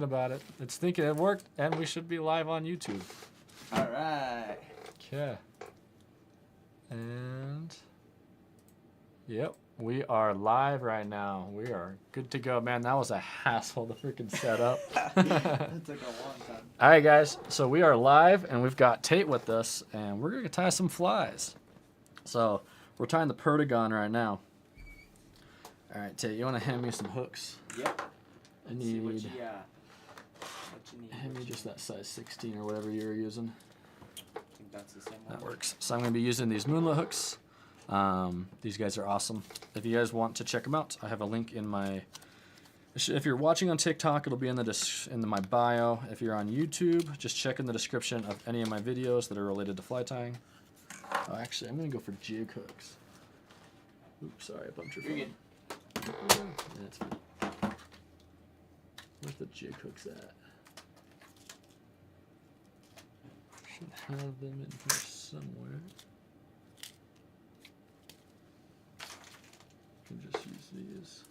about it. It's thinking it worked, and we should be live on YouTube. All right. Okay. And yep, we are live right now. We are good to go. Man, that was a hassle to freaking set up. That took a long time. All right, guys. So we are live, and we've got Tate with us, and we're going to tie some flies. So we're tying the Perdigon right now. All right, Tate, you want to hand me some hooks? Yep. I need... What you need. Hand me just that size 16 or whatever you're using. I think that's the same one. That works. So I'm going to be using these moonlit hooks. These guys are awesome. If you guys want to check them out, I have a link in my... If you're watching on TikTok, it'll be in my bio. If you're on YouTube, just check in the description of any of my videos that are related to fly tying. Oh, actually, I'm going to go for jig hooks. Oops, sorry, I bumped your phone. You're good. Yeah, it's fine. Where's the jig hooks at? Should have them in here somewhere. Can just use these.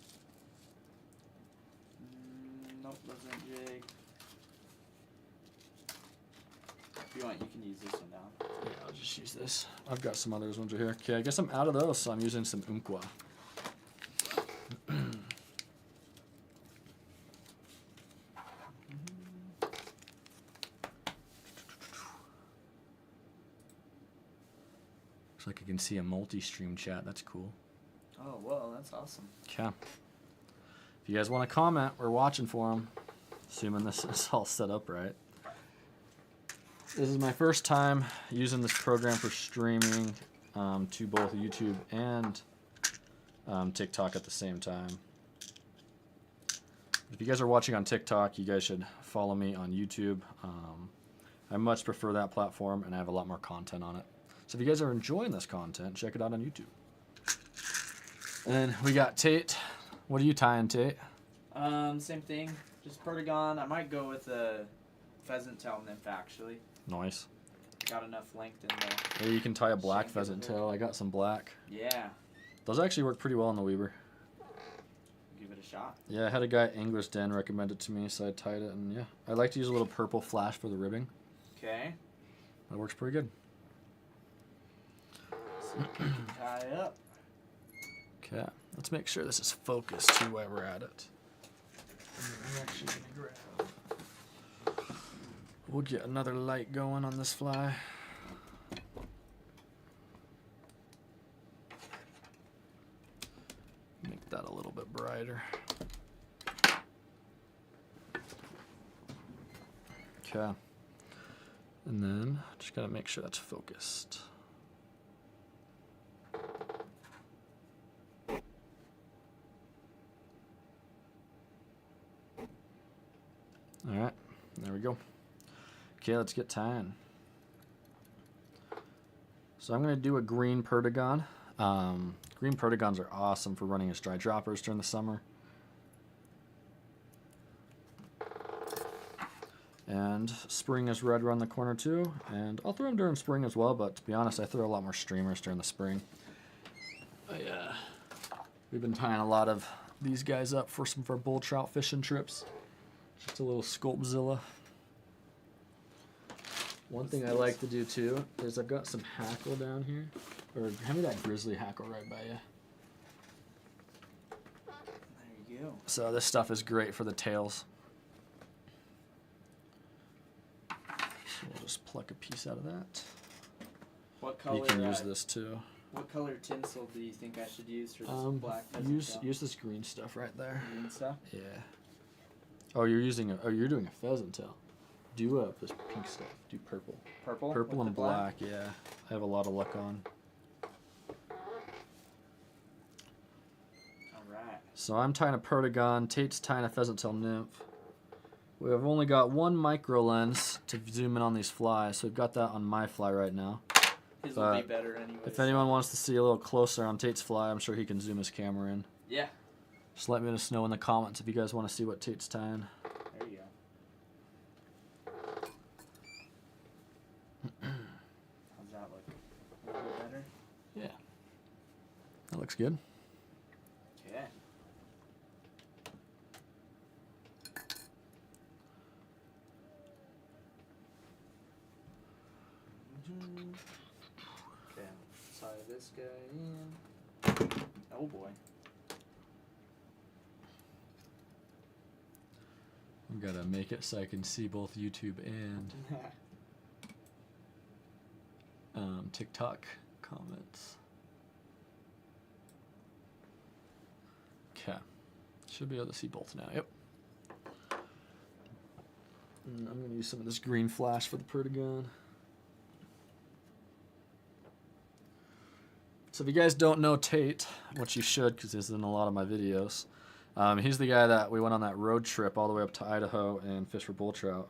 Nope, doesn't jig. If you want, you can use this one down. Yeah, I'll just use this. I've got some others ones right here. Okay, I guess I'm out of those, so I'm using some Umpqua. Looks like I can see a multi-stream chat. That's cool. Oh, well, that's awesome. Okay. If you guys want to comment, we're watching for them. Assuming this is all set up right. This is my first time using this program for streaming to both YouTube and TikTok at the same time. If you guys are watching on TikTok, you guys should follow me on YouTube. I much prefer that platform, and I have a lot more content on it. So if you guys are enjoying this content, check it out on YouTube. And we got Tate. What are you tying, Tate? Same thing. Just Perdigon. I might go with a pheasant tail nymph, actually. Nice. Got enough length in there. Yeah, you can tie a black pheasant tail. I got some black. Yeah. Those actually work pretty well in the Weaver. Give it a shot. Yeah, I had a guy at Angler's Den recommend it to me, so I tied it, and yeah. I like to use a little purple flash for the ribbing. Okay. That works pretty good. So you can tie up. Okay, let's make sure this is focused too while we're at it. I'm actually gonna grab. We'll get another light going on this fly. Make that a little bit brighter. Okay. And then just gotta make sure that's focused. Alright, there we go. Okay, let's get tying. So I'm going to do a green Perdigon. Green Perdigons are awesome for running as dry droppers during the summer. And spring is right around the corner too. And I'll throw them during spring as well, but to be honest, I throw a lot more streamers during the spring. We've been tying a lot of these guys up for some of our bull trout fishing trips. Just a little Sculptzilla. One thing I like to do too is I've got some hackle down here. Or hand me that grizzly hackle right by you. There you go. So this stuff is great for the tails. So we'll just pluck a piece out of that. What color? You can use this too. What color tinsel do you think I should use for this black pheasant tail? Use this green stuff right there. Green stuff? Yeah. Oh, you're doing a pheasant tail. Do this pink stuff. Do purple. Purple? Purple and black, yeah. I have a lot of luck on. Alright. So I'm tying a Perdigon. Tate's tying a pheasant tail nymph. We have only got one micro lens to zoom in on these flies, so we've got that on my fly right now. His will be better anyway. If anyone wants to see a little closer on Tate's fly, I'm sure he can zoom his camera in. Yeah. Just let me know in the comments if you guys want to see what Tate's tying. There you go. How's that look? A little bit better? Yeah. That looks good. Okay. Okay, tie this guy in. Oh boy. I'm gonna make it so I can see both YouTube and TikTok comments. Okay. Should be able to see both now. Yep. And I'm going to use some of this green flash for the Perdigon. So if you guys don't know Tate, which you should because he's in a lot of my videos, he's the guy that we went on that road trip all the way up to Idaho and fished for bull trout.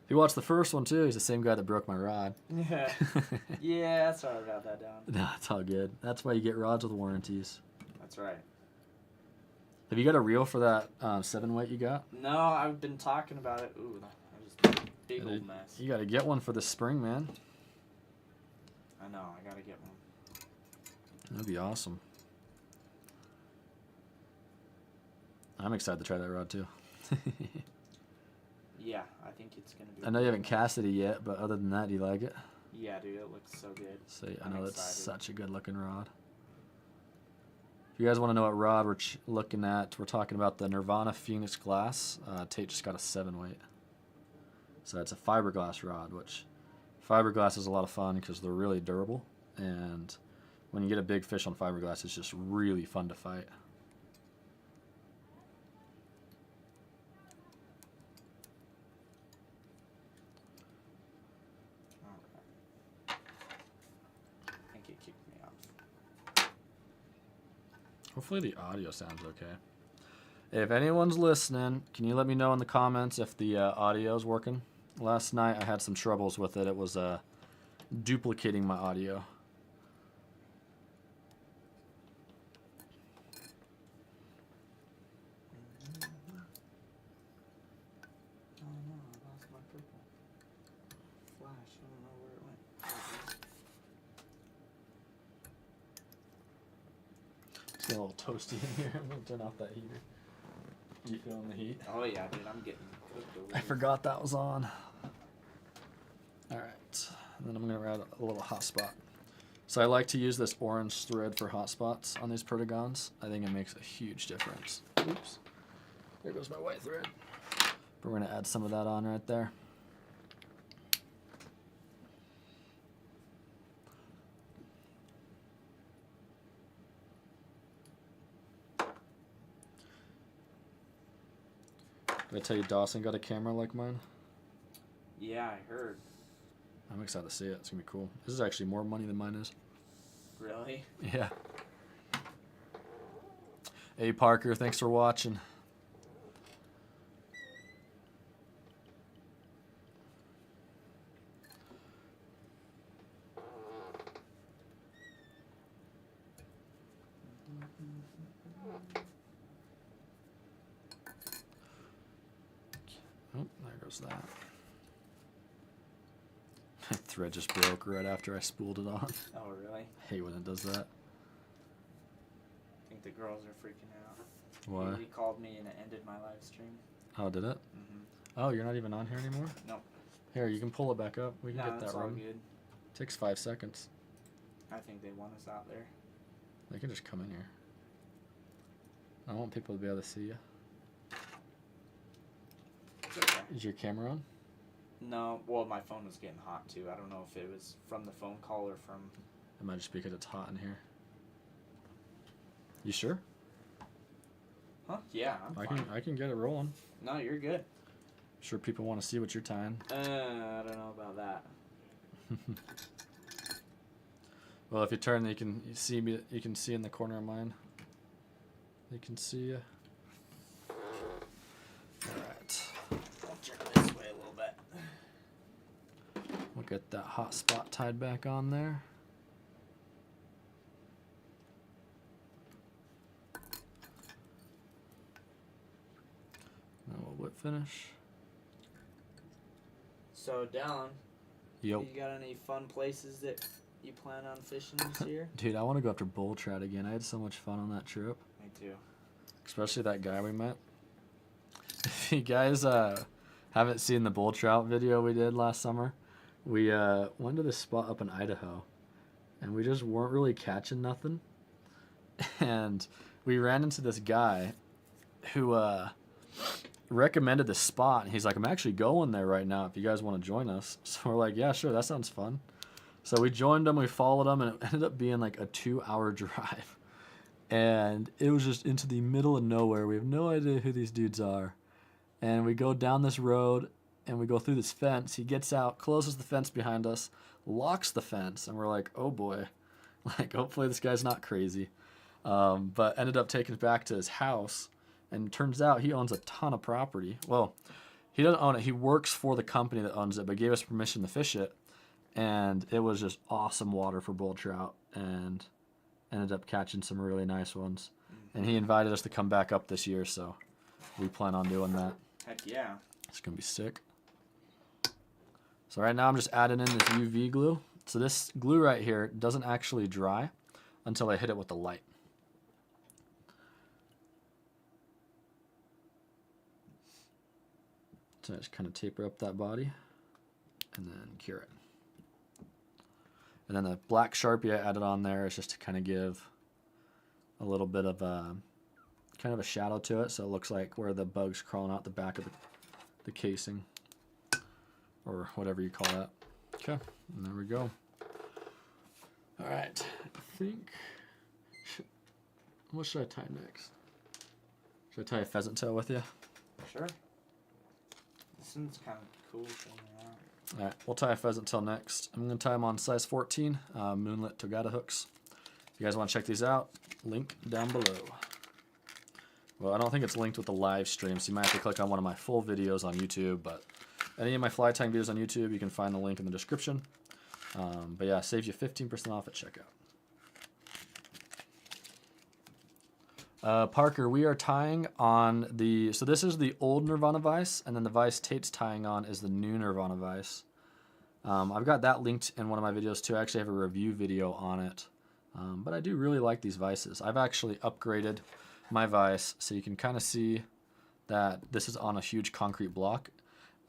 If you watch the first one too, he's the same guy that broke my rod. Yeah. Yeah, sorry about that, down. No, it's all good. That's why you get rods with warranties. That's right. Have you got a reel for that 7-weight you got? No, I've been talking about it. Ooh, that was a big old mess. You got to get one for the spring, man. I know, I gotta get one. That'd be awesome. I'm excited to try that rod too. Yeah, I think it's gonna be. I know you haven't casted it yet, but other than that, do you like it? Yeah, dude, it looks so good. So I know it's excited. such a good looking rod. If you guys want to know what rod we're looking at, we're talking about the Nirvana Phoenix Glass. Tate just got a 7-weight. So it's a fiberglass rod, which fiberglass is a lot of fun because they're really durable. And when you get a big fish on fiberglass, it's just really fun to fight. I think it kicked me off. Hopefully the audio sounds okay. If anyone's listening, can you let me know in the comments if the audio is working? Last night I had some troubles with it. It was duplicating my audio. Oh no, I lost my purple flash. I don't know where it went. It's getting a little toasty in here. I'm going to turn off that heater. You feeling the heat? Oh yeah, dude, I'm getting cooked over I here. forgot that was on. Alright, and then I'm going to add a little hot spot. So I like to use this orange thread for hot spots on these Perdigons. I think it makes a huge difference. Oops. There goes my white thread. But we're going to add some of that on right there. Did I tell you Dawson got a camera like mine? Yeah, I heard. I'm excited to see it. It's going to be cool. This is actually more money than mine is. Really? Yeah. Hey, Parker, thanks for watching. Oh, there goes that. My thread just broke right after I spooled it on. Oh really? I hate when it does that. I think the girls are freaking out. Why? He called me and it ended my live stream. Oh, did it? Mm-hmm. Oh, you're not even on here anymore? Nope. Here, you can pull it back up. We can No, get that's that all run. good. Takes 5 seconds. I think they want us out there. They can just come in here. I want people to be able to see you. It's okay. Is your camera on? No, well, my phone was getting hot too. I don't know if it was from the phone call or from. It might just be because it's hot in here. You sure? Huh? Yeah, I'm fine. I can get it rolling. No, you're good. Sure, people want to see what you're tying. I don't know about that. Well, if you turn, you can see me. You can see in the corner of mine. You can see you. All right. I'll turn this way a little bit. We'll get that hot spot tied back on there. Now we'll whip finish. So, Dallin, Yep. you got any fun places that you plan on fishing this year? Dude, I want to go after bull trout again. I had so much fun on that trip. Me too. Especially that guy we met. If you guys haven't seen the bull trout video we did last summer, we went to this spot up in Idaho, and we just weren't really catching nothing. And we ran into this guy who recommended this spot, and he's like, I'm actually going there right now if you guys want to join us. So we're like, yeah, sure, that sounds fun. So we joined him, we followed him, and it ended up being like a 2-hour drive. And it was just into the middle of nowhere. We have no idea who these dudes are. And we go down this road, and we go through this fence. He gets out, closes the fence behind us, locks the fence, and we're like, oh boy. Like, hopefully this guy's not crazy. But ended up taking it back to his house. And it turns out he owns a ton of property. Well, he doesn't own it. He works for the company that owns it, but gave us permission to fish it. And it was just awesome water for bull trout, and ended up catching some really nice ones. And he invited us to come back up this year, so we plan on doing that. Heck yeah. It's going to be sick. So right now I'm just adding in this UV glue. So this glue right here doesn't actually dry until I hit it with the light. So I just kind of taper up that body and then cure it. And then the black Sharpie I added on there is just to kind of give a little bit of a kind of a shadow to it, so it looks like where the bug's crawling out the back of the casing, or whatever you call that. Okay, and there we go. All right, I think, what should I tie next? Should I tie a pheasant tail with you? Sure. This one's kind of cool thing around. All right, we'll tie a pheasant tail next. I'm going to tie them on size 14 moonlit Togata hooks. If you guys want to check these out, link down below. Well, I don't think it's linked with the live stream, so you might have to click on one of my full videos on YouTube, but any of my fly tying videos on YouTube, you can find the link in the description. But yeah, saves you 15% off at checkout. Parker, we are tying on the, so this is the old Nirvana vise, and then the vise Tate's tying on is the new Nirvana vise. I've got that linked in one of my videos too. I actually have a review video on it. But I do really like these vices. I've actually upgraded my vise so you can kind of see that this is on a huge concrete block.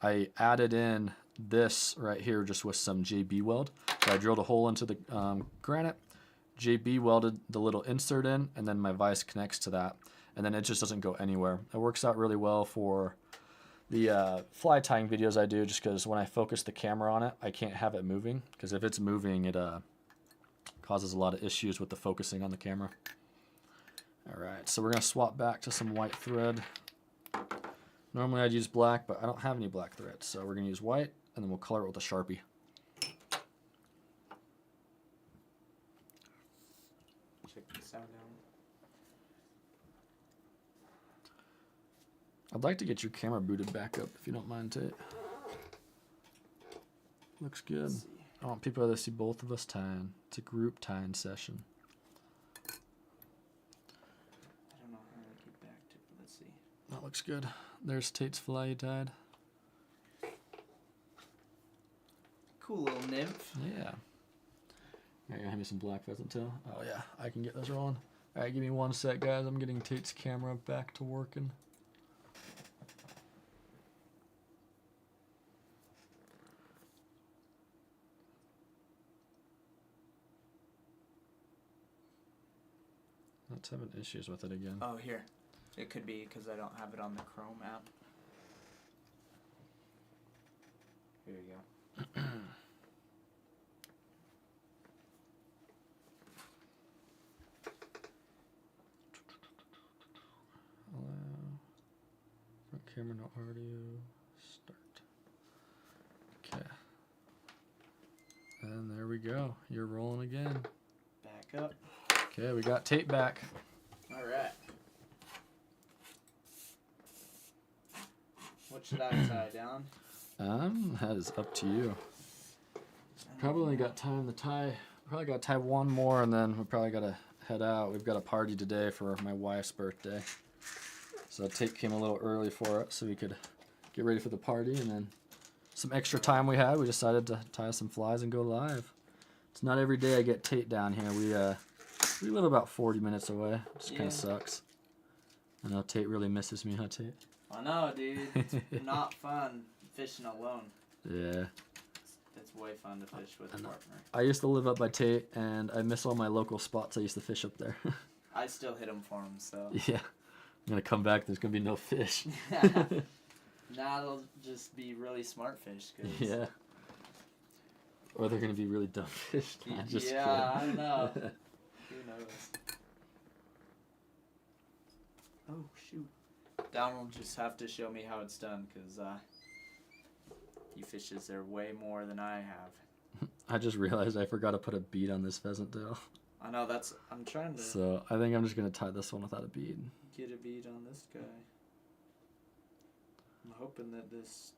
I added in this right here just with some JB weld. So I drilled a hole into the granite, JB welded the little insert in, and then my vise connects to that, and then it just doesn't go anywhere. It works out really well for the fly tying videos I do, just because when I focus the camera on it, I can't have it moving, because if it's moving, it causes a lot of issues with the focusing on the camera. All right, so we're going to swap back to some white thread. Normally I'd use black, but I don't have any black thread, so we're going to use white, and then we'll color it with a Sharpie. Check this out now. I'd like to get your camera booted back up, if you don't mind, Tate. Looks good. I want people to see both of us tying. It's a group tying session. I don't know how to get back to it. Let's see. That looks good. There's Tate's fly he tied. Cool little nymph. Yeah. Alright, you gonna have me some black pheasant tail? Oh yeah, I can get those rolling. Alright, give me one sec, guys. I'm getting Tate's camera back to working. It's having issues with it again. Oh, here. It could be because I don't have it on the Chrome app. Here you go. Allow. Front camera, no audio. Start. Okay. And there we go. You're rolling again. Back up. Okay, we got Tate back. All right. What should I tie down? That is up to you. Probably only got time to tie. Probably got to tie one more, and then we probably got to head out. We've got a party today for my wife's birthday, so Tate came a little early for it, so we could get ready for the party. And then some extra time we had, we decided to tie some flies and go live. It's not every day I get Tate down here. We live about 40 minutes away, which kind of sucks. I know Tate really misses me, huh, Tate? I know, dude. It's not fun fishing alone. Yeah. It's way fun to fish with a partner. I used to live up by Tate, and I miss all my local spots I used to fish up there. I still hit them for him, so. Yeah. I'm going to come back, there's going to be no fish. Nah, it'll just be really smart fish. Cause Yeah. Or they're going to be really dumb fish. Nah, just yeah, kidding. I don't know. Who knows? Oh, shoot. Down will just have to show me how it's done, because he fishes there way more than I have. I just realized I forgot to put a bead on this pheasant tail. I know, I'm trying to So I think I'm just going to tie this one without a bead. get a bead on this guy. I'm hoping that this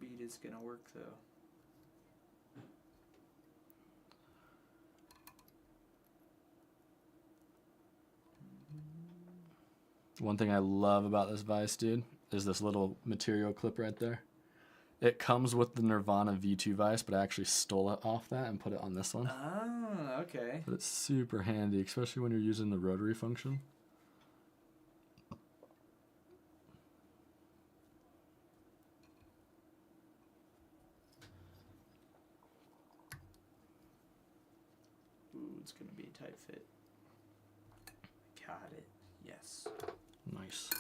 bead is going to work, though. One thing I love about this vise, dude, is this little material clip right there. It comes with the Nirvana V2 vise, but I actually stole it off that and put it on this one. Ah, okay. But it's super handy, especially when you're using the rotary function. Ooh, it's going to be a tight fit. Got it. Yes. Nice.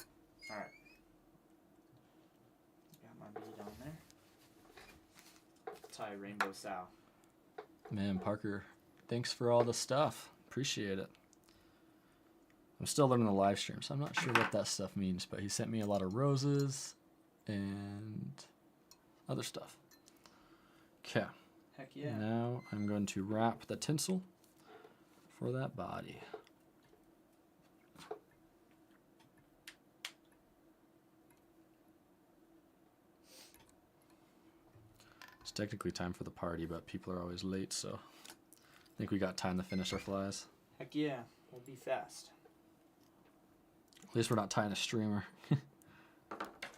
Alright. Got my bead on there. Tie rainbow sow. Man, Parker, thanks for all the stuff. Appreciate it. I'm still learning the live stream, so I'm not sure what that stuff means, but he sent me a lot of roses and other stuff. Okay. Heck yeah. Now I'm going to wrap the tinsel for that body. It's technically time for the party, but people are always late, so I think we got time to finish our flies. Heck yeah. We'll be fast. At least we're not tying a streamer. I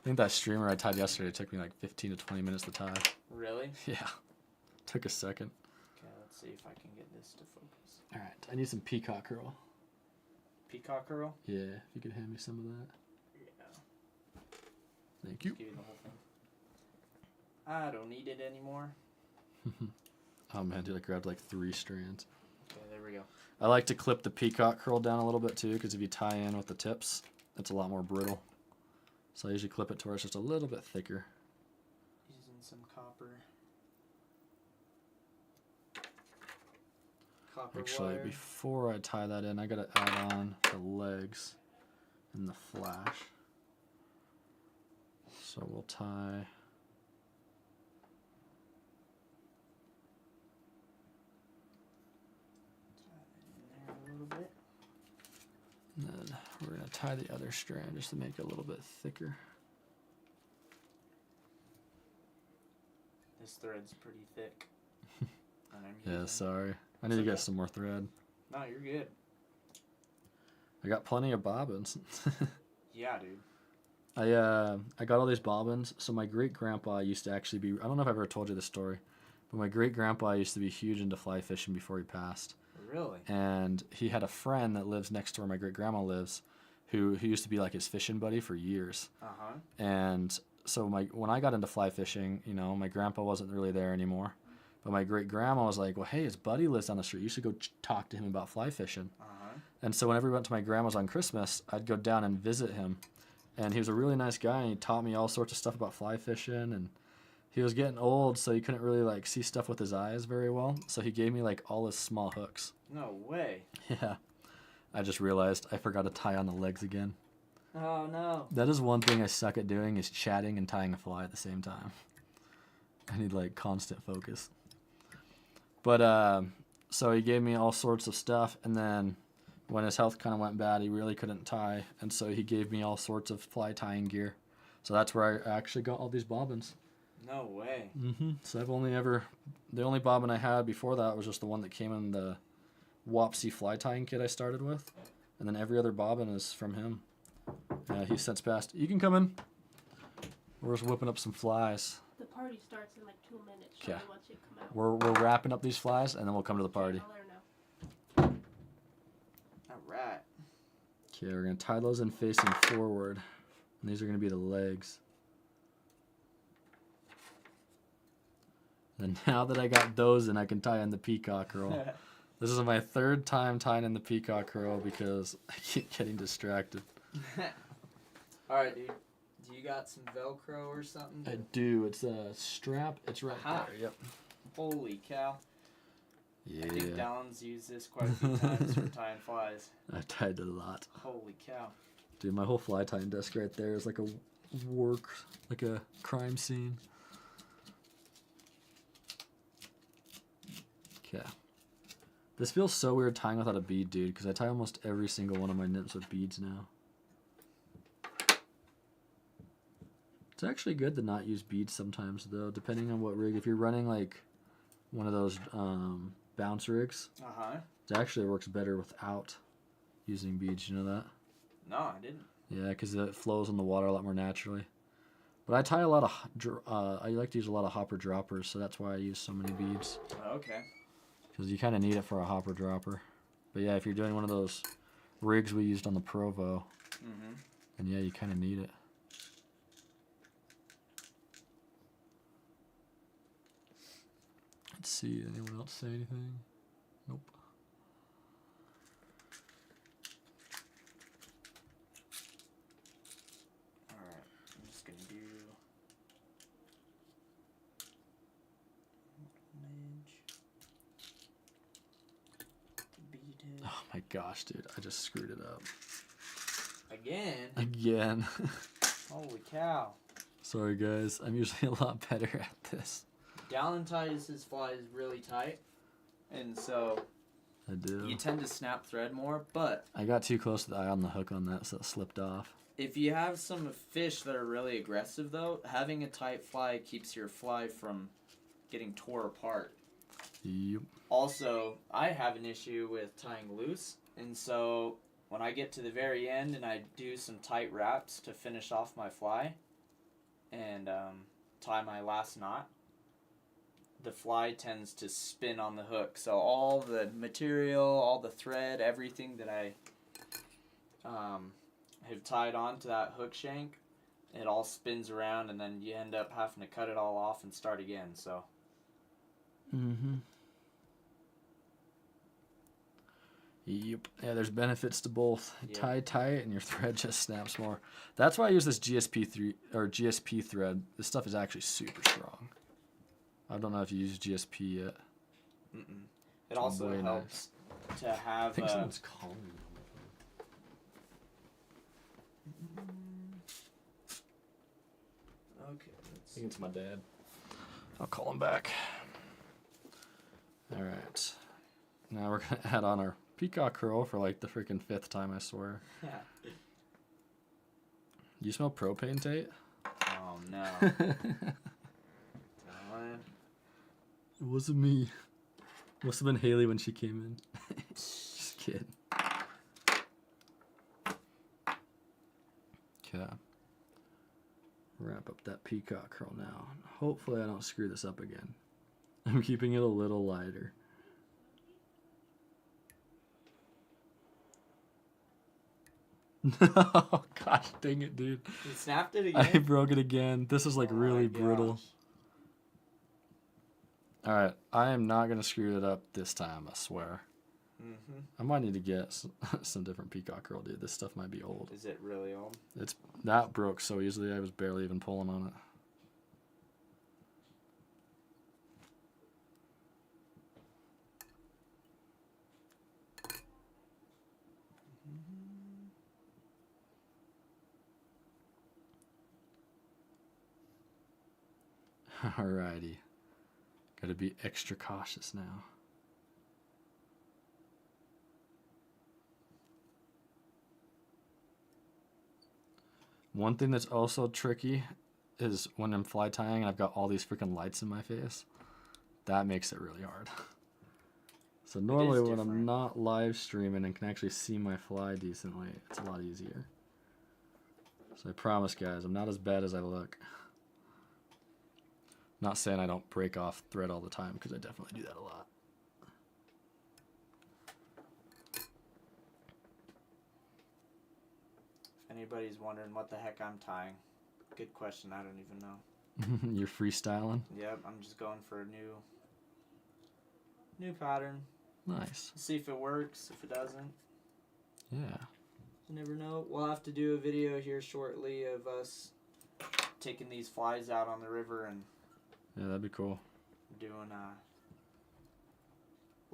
think that streamer I tied yesterday took me like 15 to 20 minutes to tie. Really? Yeah. Took a second. Okay, let's see if I can get this to focus. Alright, I need some peacock curl. Peacock curl? Yeah, if you could hand me some of that. Yeah. Thank you. Give you the whole thing. I don't need it anymore. Oh man, dude, I grabbed like 3 strands. Okay, there we go. I like to clip the peacock curl down a little bit too, because if you tie in with the tips, it's a lot more brittle. So I usually clip it to where it's just a little bit thicker. Using some copper. Actually, wire. before I tie that in, I gotta add on the legs and the flash. So we'll tie. There a little bit. And then we're gonna tie the other strand just to make it a little bit thicker. This thread's pretty thick. And I'm Yeah, using- sorry. I need to get some more thread. No, you're good. I got plenty of bobbins. Yeah, dude. I got all these bobbins. So my great grandpa used to actually be, I don't know if I've ever told you this story, but my great grandpa used to be huge into fly fishing before he passed. Really? And he had a friend that lives next to where my great grandma lives, who used to be like his fishing buddy for years. Uh-huh. And so when I got into fly fishing, you know, my grandpa wasn't really there anymore. But my great grandma was like, well, hey, his buddy lives down the street. You should go talk to him about fly fishing. Uh-huh. And so whenever we went to my grandma's on Christmas, I'd go down and visit him. And he was a really nice guy, and he taught me all sorts of stuff about fly fishing. And he was getting old, so he couldn't really like see stuff with his eyes very well. So he gave me like all his small hooks. No way. Yeah. I just realized I forgot to tie on the legs again. Oh, no. That is one thing I suck at doing, is chatting and tying a fly at the same time. I need like constant focus. But so he gave me all sorts of stuff, and then when his health kind of went bad, he really couldn't tie, and so he gave me all sorts of fly tying gear. So that's where I actually got all these bobbins. No way. So I've only ever, the only bobbin I had before that was just the one that came in the Wapsie fly tying kit I started with, and then every other bobbin is from him. He's since passed. You can come in. We're just whipping up some flies. The party starts in like 2 minutes. Okay. So once you come out. We're wrapping up these flies, and then we'll come to the party. I'll let her know. All right. Okay, we're going to tie those in facing forward. And these are going to be the legs. And now that I got those in, I can tie in the peacock curl. This is my 3rd time tying in the peacock curl because I keep getting distracted. Alright, dude. Do you got some Velcro or something? I do. It's a strap. It's right Aha. there. Yep. Holy cow. Yeah. I think Dallon's used this quite a few times for tying flies. I tied it a lot. Holy cow. Dude, my whole fly tying desk right there is like a like a crime scene. Okay. This feels so weird tying without a bead, dude, because I tie almost every single one of my nips with beads now. It's actually good to not use beads sometimes, though, depending on what rig. If you're running, like, one of those bounce rigs, it actually works better without using beads. You know that? No, I didn't. Yeah, because it flows in the water a lot more naturally. But I tie a lot of, I like to use a lot of hopper droppers, so that's why I use so many beads. Okay. Because you kind of need it for a hopper dropper. But yeah, if you're doing one of those rigs we used on the Provo, then yeah, you kind of need it. Let's see, anyone else say anything? Nope. Alright, I'm just gonna do beaded. Oh my gosh, dude, I just screwed it up. Again? Again. Holy cow. Sorry guys, I'm usually a lot better at this. Dallon ties his flies really tight, and so I do. you tend to snap thread more, but I got too close to the eye on the hook on that, so it slipped off. if you have some fish that are really aggressive, though, having a tight fly keeps your fly from getting tore apart. Yep. Also, I have an issue with tying loose, and so when I get to the very end and I do some tight wraps to finish off my fly and tie my last knot, the fly tends to spin on the hook. So all the material, all the thread, everything that I have tied onto that hook shank, it all spins around, and then you end up having to cut it all off and start again. So. Yep. Yeah, there's benefits to both. Yep. Tie tight and your thread just snaps more. That's why I use this GSP thread. This stuff is actually super strong. I don't know if you use GSP yet. It also very helps to have. I think someone's calling me. Okay. I think it's my dad. I'll call him back. All right. Now we're gonna add on our peacock curl for like the freaking 5th time, I swear. You smell propane, Tate? Oh no. It wasn't me. Must have been Haley when she came in. Just kidding. Okay. Wrap up that peacock curl now. Hopefully I don't screw this up again. I'm keeping it a little lighter. No, gosh dang it, dude. You snapped it again? I broke it again. This is like really brittle. Alright, I am not going to screw it up this time, I swear. I might need to get some different peacock curl, dude. This stuff might be old. Is it really old? That broke so easily, I was barely even pulling on it. Alrighty. Gotta be extra cautious now. One thing that's also tricky is when I'm fly tying and I've got all these freaking lights in my face. That makes it really hard. So normally when I'm not live streaming and can actually see my fly decently, it's a lot easier. So I promise, guys, I'm not as bad as I look. Not saying I don't break off thread all the time, because I definitely do that a lot. If anybody's wondering what the heck I'm tying, good question, I don't even know. You're freestyling. Yep, I'm just going for a new pattern. Nice. See if it works. If it doesn't, Yeah. you never know. We'll have to do a video here shortly of us taking these flies out on the river and Yeah, that'd be cool. doing a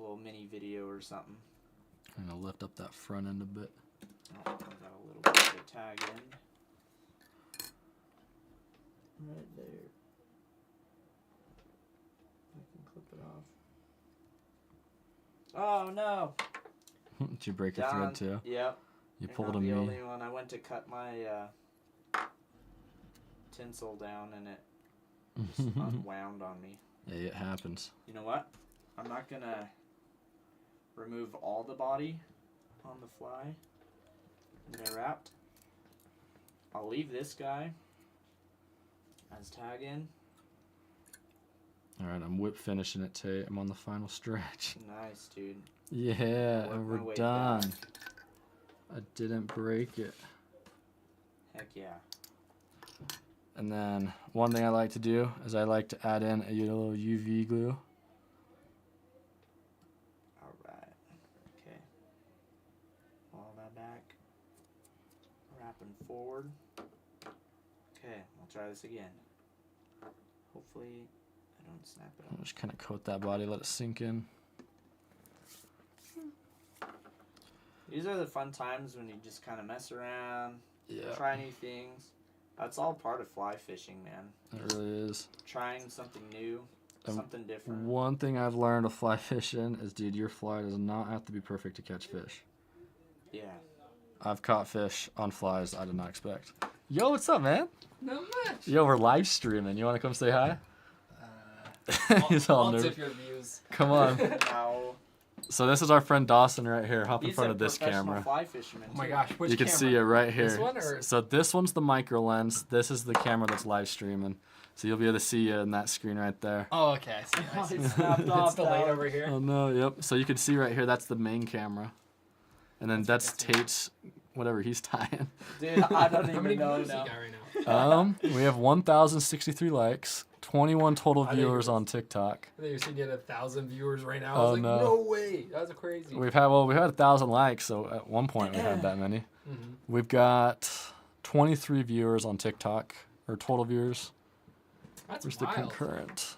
little mini video or something. I'm gonna lift up that front end a bit. Oh, got a little bit of a tag end. Right there. I can clip it off. Oh no! Did you break a Down. thread too? Yep. You You're pulled not a the me. only one. I went to cut my tinsel down and it just unwound on me. Yeah, it happens. You know what? I'm not gonna remove all the body on the fly that I wrapped. I'll leave this guy as tag in. All right, I'm whip finishing it, Tate. I'm on the final stretch. Nice, dude. Yeah, Work and my we're way done. down. I didn't break it. Heck yeah. And then one thing I like to do is I like to add in a little UV glue. Alright. Okay. Follow that back. Wrapping forward. Okay, we'll try this again. Hopefully I don't snap it I'll off. just kind of coat that body, let it sink in. These are the fun times when you just kind of mess around, Yeah, try new things. That's all part of fly fishing, man. it really is. Trying something new, something different. One thing I've learned of fly fishing is, dude, your fly does not have to be perfect to catch fish. Yeah. I've caught fish on flies I did not expect. Yo, what's up, man? Not much. Yo, we're live streaming. You want to come say hi? He's all I'll nervous. tip your views. Come on. Now, So this is our friend Dawson right here. Hop in he's front a of this professional camera. fly fisherman. Oh my too. gosh, which You can camera? see it right here. This one or? So this one's the micro lens. This is the camera that's live streaming. So you'll be able to see you in that screen right there. Oh, okay. I see. I Oh, see. it snapped It's off. delayed dog. over here. Oh no, yep. So you can see right here, that's the main camera. And then that's Tate's, whatever he's tying. Dude, I don't How many even know views you now. got right now? We have 1,063 likes, 21 total I think viewers it was- on TikTok. I think you're saying you had 1,000 viewers right now. I Oh, was like, no. no way. That's crazy. We had 1,000 likes, so at one point we had that many. Mhm. We've got 23 viewers on TikTok, or total viewers. That's Where's the wild. concurrent?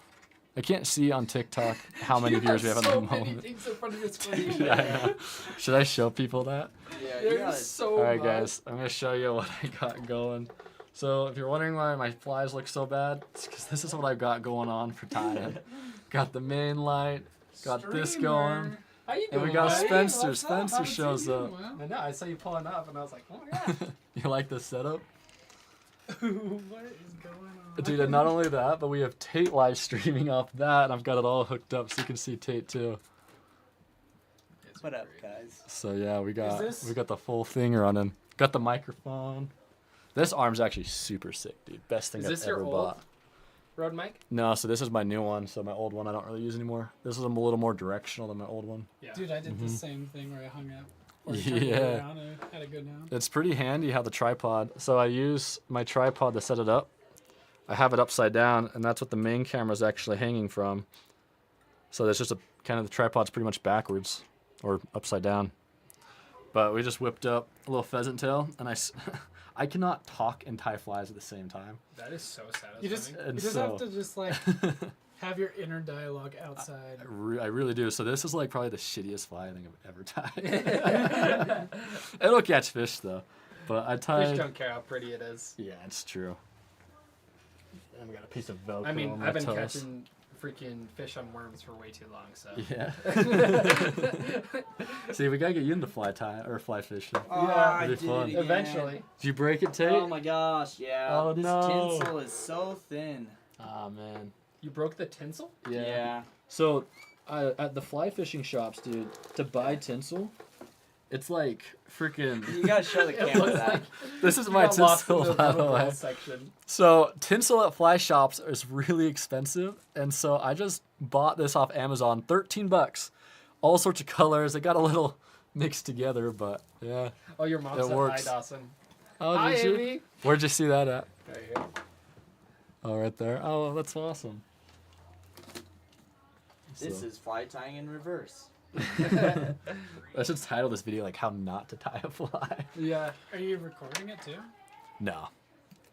I can't see on TikTok how many viewers we have at so the many moment. things in front of your screen. Yeah, I know. Should I show people that? Yeah, you There's gotta, so All right, much. guys, I'm gonna show you what I got going. So if you're wondering why my flies look so bad, it's because this is what I've got going on for tying. Got the main light, got this going, How you and doing, we got buddy? Spencer. What's up? Spencer Haven't shows seen you up. in a while. I know. I saw you pulling up, and I was like, oh my gosh. You like the setup? What is going on? Dude, and not only that, but we have Tate live streaming off that, and I've got it all hooked up so you can see Tate too. It's what up, great. guys? So yeah, we got this- the full thing running. Got the microphone. This arm's actually super sick, dude. Best thing Is I've this your ever old bought. Rode mic? No, so this is my new one. So my old one I don't really use anymore. This is a little more directional than my old one. Yeah. Dude, I did the Mhm. same thing where I hung up. Or turned it Yeah. around and had a good now. It's pretty handy how the tripod. So I use my tripod to set it up. I have it upside down, and that's what the main camera is actually hanging from. So there's just a kind of the tripod's pretty much backwards or upside down. But we just whipped up a little pheasant tail, and I cannot talk and tie flies at the same time. That is so satisfying. You just, And you just so- have to just like have your inner dialogue outside. I really do. So this is like probably the shittiest fly I think I've ever tied. It'll catch fish though, but I tied. Fish don't care how pretty it is. Yeah, it's true. And we got a piece of Velcro. I mean, on my I've been toes. catching freaking fish on worms for way too long, so. Yeah. See, we gotta get you into fly tie or fly fishing. Oh, Yeah, I it'd be did it fun. again. Eventually. Did you break it, Tate? Oh my gosh, yeah. Oh, this no. tinsel is so thin. Ah, man. You broke the tinsel? Yeah. So, at the fly fishing shops, dude, to buy tinsel, it's like freaking. You gotta show the camera that. This is You my got lost in tinsel, the by the little way. girl section. So tinsel at fly shops is really expensive, and so I just bought this off Amazon, $13, all sorts of colors. They got a little mixed together, but yeah. Oh, your mom It said works. hi, Dawson. Oh, Hi, did you? Amy. Where'd you see that at? Right here. Oh, right there. Oh, that's awesome. This So- is fly tying in reverse. I should title this video like "How Not to Tie a Fly." Yeah. Are you recording it too? No,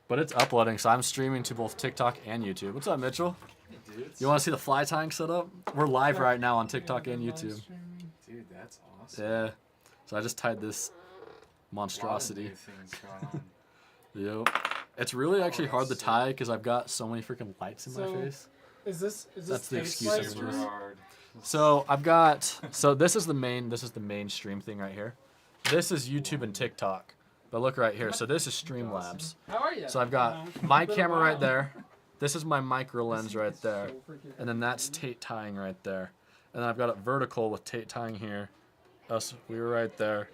but it's uploading, so I'm streaming to both TikTok and YouTube. What's up, Mitchell? Hey, dude. You want to see the fly tying setup? We're live right now on TikTok and YouTube. Dude, that's awesome. Yeah. So I just tied this A lot of monstrosity. new things going on. Yep. It's really actually hard to that's sick. tie because I've got so many freaking lights in my So- face. Is this That's the tape excuse slide I'm Super just- stream? hard. So I've got this is the main stream thing right here. This is YouTube and TikTok. But look right here. So this is Streamlabs. How are you? So I've got my camera right there. This is my micro lens right there. And then that's Tate tying right there. And then I've got it vertical with Tate tying here. Us, we were right there.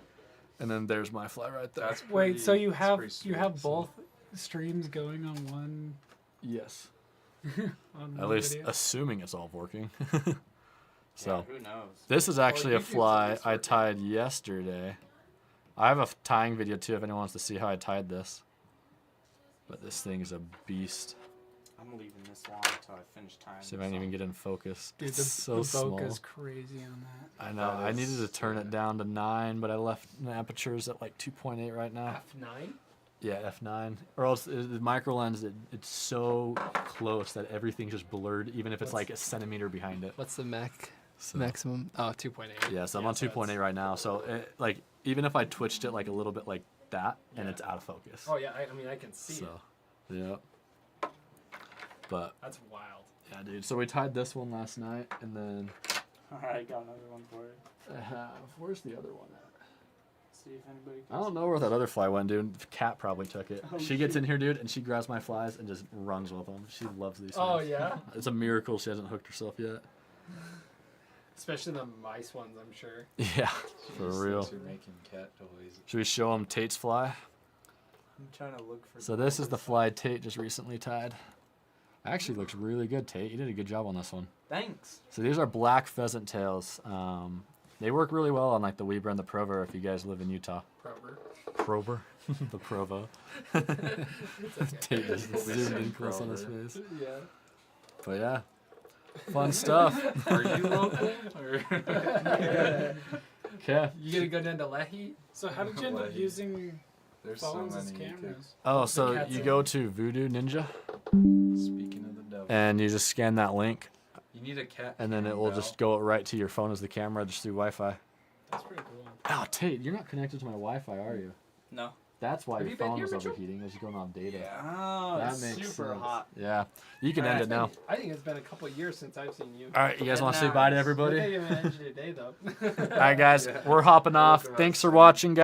And then there's my fly right there. That's Wait, so you that's have pretty sweet, both so- streams going on one Yes. on At one least video? assuming it's all working. So Yeah, who knows? this is actually a YouTube's fly always I working. tied yesterday. I have a tying video too if anyone wants to see how I tied this. But this thing is a beast. I'm leaving this long until I finish tying. See if I this can even on. get in focus. Dude, it's the so small. bokeh's crazy on that. I know. That I needed to is turn it sick. down to 9, but I left the apertures at like 2.8 right now. F9. Yeah, f9. Or else the micro lens, it's so close that everything's just blurred, even if it's like a centimeter behind it. What's the So, maximum? Oh, 2.8. yeah, so I'm on so it's- 2.8 right now. So like even if I twitched it like a little bit like that, and it's out of focus. Oh yeah, I mean I can see it. So, yeah. But That's wild. yeah, dude. So we tied this one last night, and then Alright, got another one for you. I have. Where's the other one at? See if anybody I don't know where that other fly went, dude. The cat probably took it. Oh, She gets in here, dude, and she grabs my flies and just runs with them. She loves these. Oh things. yeah. It's a miracle she hasn't hooked herself yet. Especially the mice ones, I'm sure. Yeah, for Jeez, real. thanks for making cat toys. Should we show them Tate's fly? I'm trying to look for. So this is the fly Tate just recently tied. Actually looks really good, Tate. You did a good job on this one. Thanks. So these are black pheasant tails. They work really well on like the Weber and the Provo if you guys live in Utah. Prover. Prover? The Provo. Tate just zoomed in close on his face. Yeah. But yeah, fun stuff. Are you local? Or Okay. You gonna go down to Leahy? So how did you end up Like- using There's so phones as many. You cameras? Oh, so cat's you in. go to Voodoo Ninja could, speaking of the devil, and you just scan that link, you need a cat. and then it will just go right to your phone as the camera just through Wi-Fi. That's pretty cool. Oh, Tate, you're not connected to my Wi-Fi, are you? No. That's why Have your you been phone here, was Mitchell? overheating. It was going on data. Oh, That it's makes super sense. hot. Yeah, you can end it now. I think it's been a couple of years since I've seen you. All right, you guys And want to say now bye to it's- everybody? What day you ended your day though? All right, guys, we're hopping off. Welcome Thanks for outside. watching, guys.